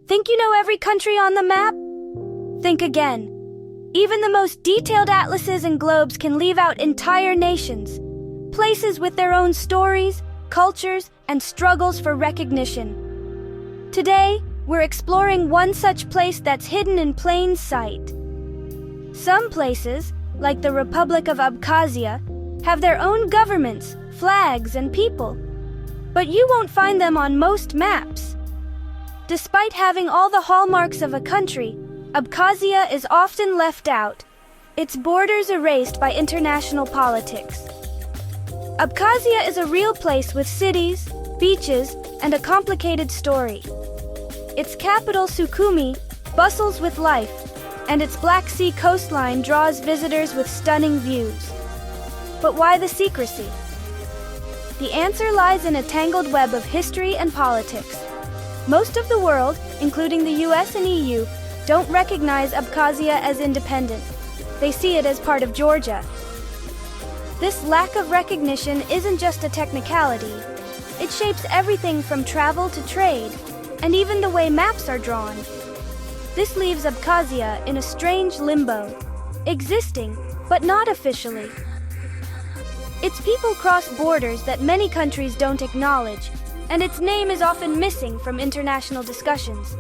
Think you know every country on the map? Think again. Even the most detailed atlases and globes can leave out entire nations, places with their own stories, cultures, and struggles for recognition. Today, we're exploring one such place that's hidden in plain sight. Some places, like the Republic of Abkhazia, have their own governments, flags, and people, but you won't find them on most maps. Despite having all the hallmarks of a country, Abkhazia is often left out, its borders erased by international politics. Abkhazia is a real place with cities, beaches, and a complicated story. Its capital, Sukhumi, bustles with life, and its Black Sea coastline draws visitors with stunning views. But why the secrecy? The answer lies in a tangled web of history and politics. Most of the world, including the US and EU, don't recognize Abkhazia as independent. They see it as part of Georgia. This lack of recognition isn't just a technicality. It shapes everything from travel to trade, and even the way maps are drawn. This leaves Abkhazia in a strange limbo, existing, but not officially. Its people cross borders that many countries don't acknowledge, and its name is often missing from international discussions.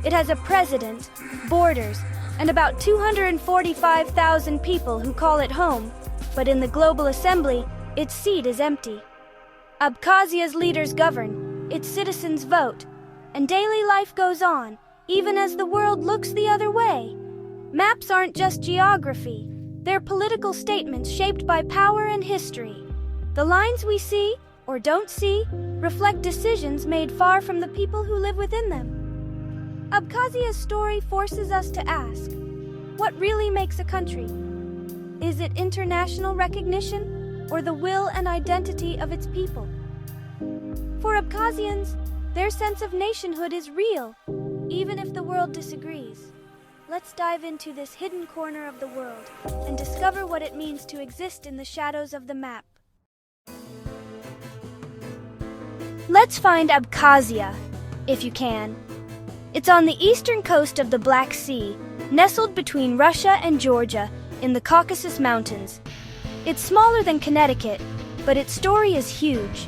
It has a president, borders, and about 245,000 people who call it home, but in the Global Assembly, its seat is empty. Abkhazia's leaders govern, its citizens vote, and daily life goes on, even as the world looks the other way. Maps aren't just geography. They're political statements shaped by power and history. The lines we see, or don't see, reflect decisions made far from the people who live within them. Abkhazia's story forces us to ask, what really makes a country? Is it international recognition, or the will and identity of its people? For Abkhazians, their sense of nationhood is real, even if the world disagrees. Let's dive into this hidden corner of the world and discover what it means to exist in the shadows of the map. Let's find Abkhazia, if you can. It's on the eastern coast of the Black Sea, nestled between Russia and Georgia in the Caucasus Mountains. It's smaller than Connecticut, but its story is huge.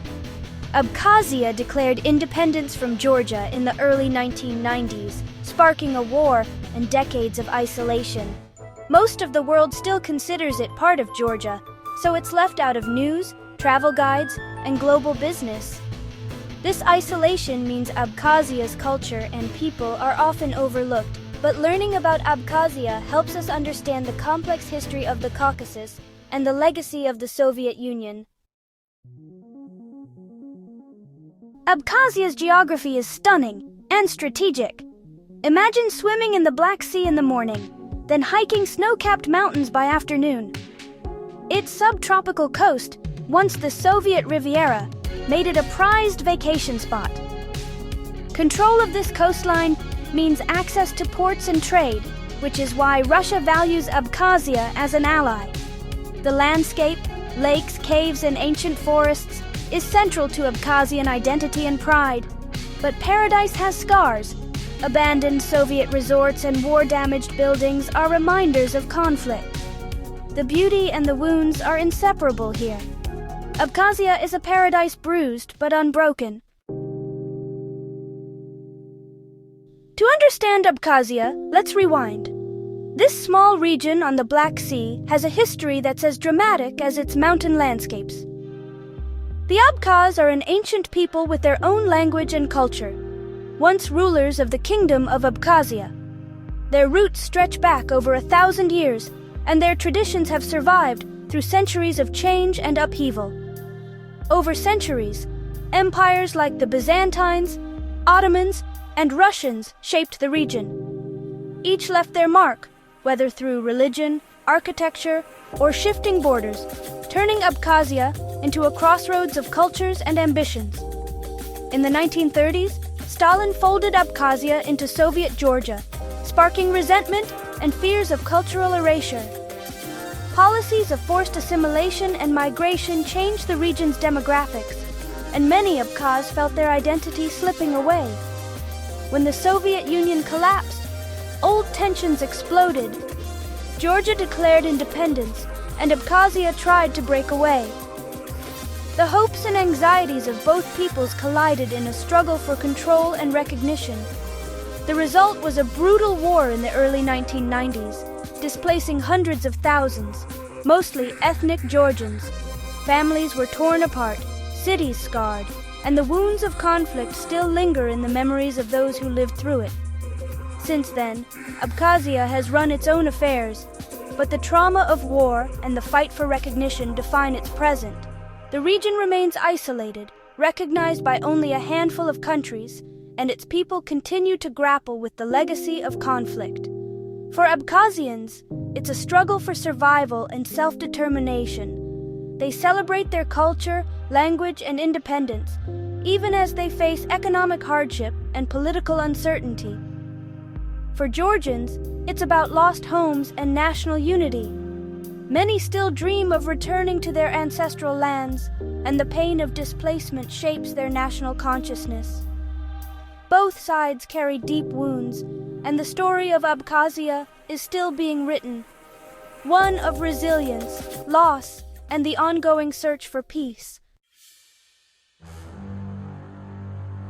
Abkhazia declared independence from Georgia in the early 1990s, sparking a war and decades of isolation. Most of the world still considers it part of Georgia, so it's left out of news, travel guides, and global business. This isolation means Abkhazia's culture and people are often overlooked, but learning about Abkhazia helps us understand the complex history of the Caucasus and the legacy of the Soviet Union. Abkhazia's geography is stunning and strategic. Imagine swimming in the Black Sea in the morning, then hiking snow-capped mountains by afternoon. Its subtropical coast, once the Soviet Riviera, made it a prized vacation spot. Control of this coastline means access to ports and trade, which is why Russia values Abkhazia as an ally. The landscape, lakes, caves, and ancient forests is central to Abkhazian identity and pride. But paradise has scars. Abandoned Soviet resorts and war-damaged buildings are reminders of conflict. The beauty and the wounds are inseparable here. Abkhazia is a paradise bruised but unbroken. To understand Abkhazia, let's rewind. This small region on the Black Sea has a history that's as dramatic as its mountain landscapes. The Abkhaz are an ancient people with their own language and culture, once rulers of the Kingdom of Abkhazia. Their roots stretch back over 1,000 years, and their traditions have survived through centuries of change and upheaval. Over centuries, empires like the Byzantines, Ottomans, and Russians shaped the region. Each left their mark, whether through religion, architecture, or shifting borders, turning Abkhazia into a crossroads of cultures and ambitions. In the 1930s, Stalin folded Abkhazia into Soviet Georgia, sparking resentment and fears of cultural erasure. Policies of forced assimilation and migration changed the region's demographics, and many Abkhaz felt their identity slipping away. When the Soviet Union collapsed, old tensions exploded. Georgia declared independence, and Abkhazia tried to break away. The hopes and anxieties of both peoples collided in a struggle for control and recognition. The result was a brutal war in the early 1990s, displacing hundreds of thousands, mostly ethnic Georgians. Families were torn apart, cities scarred, and the wounds of conflict still linger in the memories of those who lived through it. Since then, Abkhazia has run its own affairs, but the trauma of war and the fight for recognition define its present. The region remains isolated, recognized by only a handful of countries, and its people continue to grapple with the legacy of conflict. For Abkhazians, it's a struggle for survival and self-determination. They celebrate their culture, language, and independence, even as they face economic hardship and political uncertainty. For Georgians, it's about lost homes and national unity. Many still dream of returning to their ancestral lands, and the pain of displacement shapes their national consciousness. Both sides carry deep wounds, and the story of Abkhazia is still being written. One of resilience, loss, and the ongoing search for peace.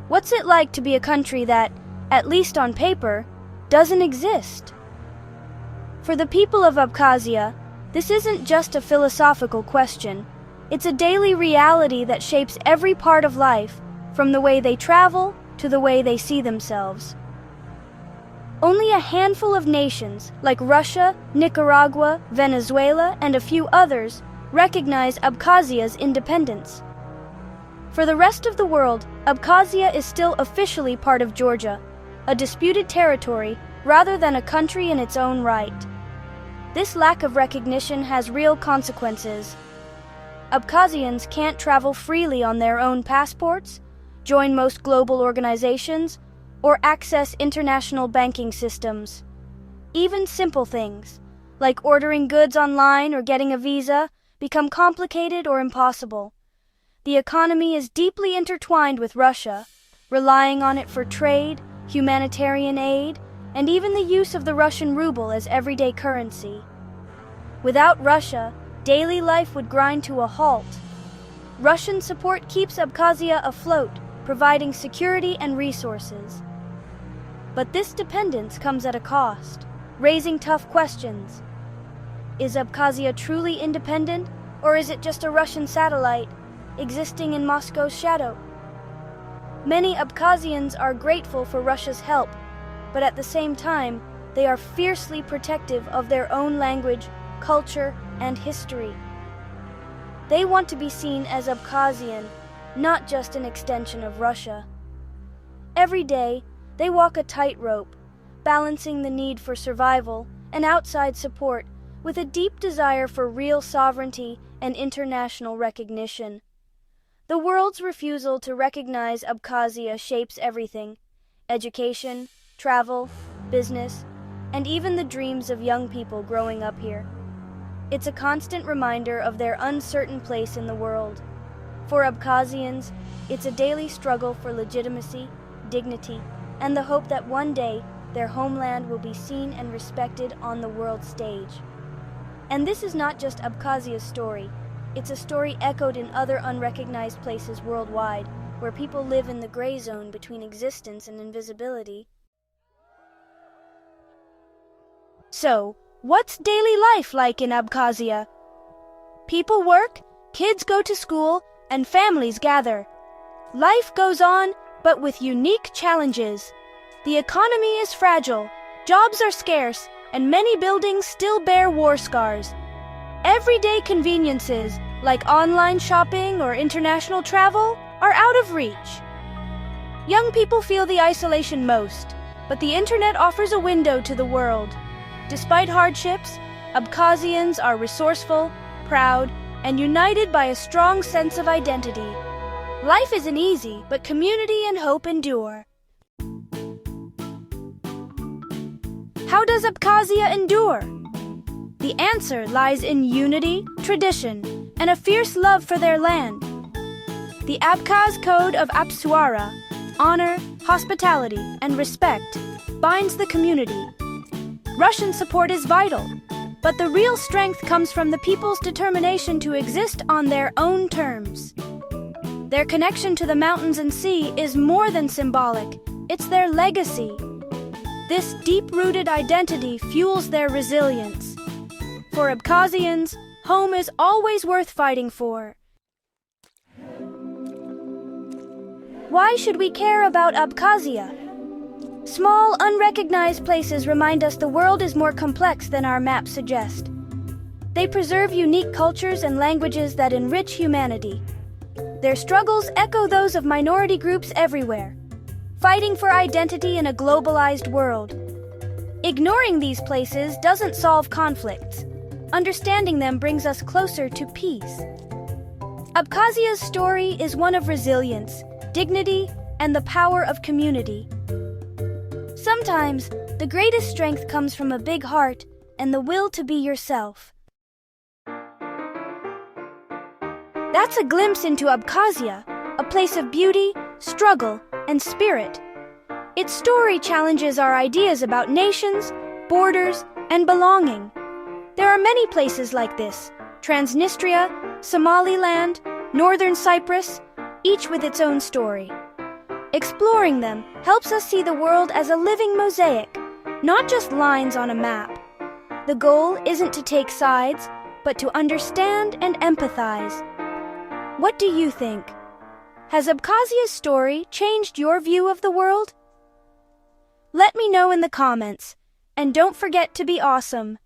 What's it like to be a country that, at least on paper, doesn't exist? For the people of Abkhazia, this isn't just a philosophical question. It's a daily reality that shapes every part of life, from the way they travel to the way they see themselves. Only a handful of nations, like Russia, Nicaragua, Venezuela, and a few others, recognize Abkhazia's independence. For the rest of the world, Abkhazia is still officially part of Georgia, a disputed territory rather than a country in its own right. This lack of recognition has real consequences. Abkhazians can't travel freely on their own passports, join most global organizations, or access international banking systems. Even simple things, like ordering goods online or getting a visa, become complicated or impossible. The economy is deeply intertwined with Russia, relying on it for trade, humanitarian aid, and even the use of the Russian ruble as everyday currency. Without Russia, daily life would grind to a halt. Russian support keeps Abkhazia afloat, providing security and resources. But this dependence comes at a cost, raising tough questions. Is Abkhazia truly independent, or is it just a Russian satellite, existing in Moscow's shadow? Many Abkhazians are grateful for Russia's help, but at the same time, they are fiercely protective of their own language, culture, and history. They want to be seen as Abkhazian, not just an extension of Russia. Every day, they walk a tightrope, balancing the need for survival and outside support with a deep desire for real sovereignty and international recognition. The world's refusal to recognize Abkhazia shapes everything: education, travel, business, and even the dreams of young people growing up here. It's a constant reminder of their uncertain place in the world. For Abkhazians, it's a daily struggle for legitimacy, dignity, and the hope that one day their homeland will be seen and respected on the world stage. And this is not just Abkhazia's story. It's a story echoed in other unrecognized places worldwide, where people live in the gray zone between existence and invisibility. So, what's daily life like in Abkhazia? People work, kids go to school, and families gather. Life goes on, but with unique challenges. The economy is fragile, jobs are scarce, and many buildings still bear war scars. Everyday conveniences, like online shopping or international travel, are out of reach. Young people feel the isolation most, but the internet offers a window to the world. Despite hardships, Abkhazians are resourceful, proud, and united by a strong sense of identity. Life isn't easy, but community and hope endure. How does Abkhazia endure? The answer lies in unity, tradition, and a fierce love for their land. The Abkhaz Code of Apsuara, honor, hospitality, and respect binds the community. Russian support is vital, but the real strength comes from the people's determination to exist on their own terms. Their connection to the mountains and sea is more than symbolic, it's their legacy. This deep-rooted identity fuels their resilience. For Abkhazians, home is always worth fighting for. Why should we care about Abkhazia? Small, unrecognized places remind us the world is more complex than our maps suggest. They preserve unique cultures and languages that enrich humanity. Their struggles echo those of minority groups everywhere, fighting for identity in a globalized world. Ignoring these places doesn't solve conflicts. Understanding them brings us closer to peace. Abkhazia's story is one of resilience, dignity, and the power of community. Sometimes, the greatest strength comes from a big heart and the will to be yourself. That's a glimpse into Abkhazia, a place of beauty, struggle, and spirit. Its story challenges our ideas about nations, borders, and belonging. There are many places like this: Transnistria, Somaliland, Northern Cyprus, each with its own story. Exploring them helps us see the world as a living mosaic, not just lines on a map. The goal isn't to take sides, but to understand and empathize. What do you think? Has Abkhazia's story changed your view of the world? Let me know in the comments, and don't forget to be awesome.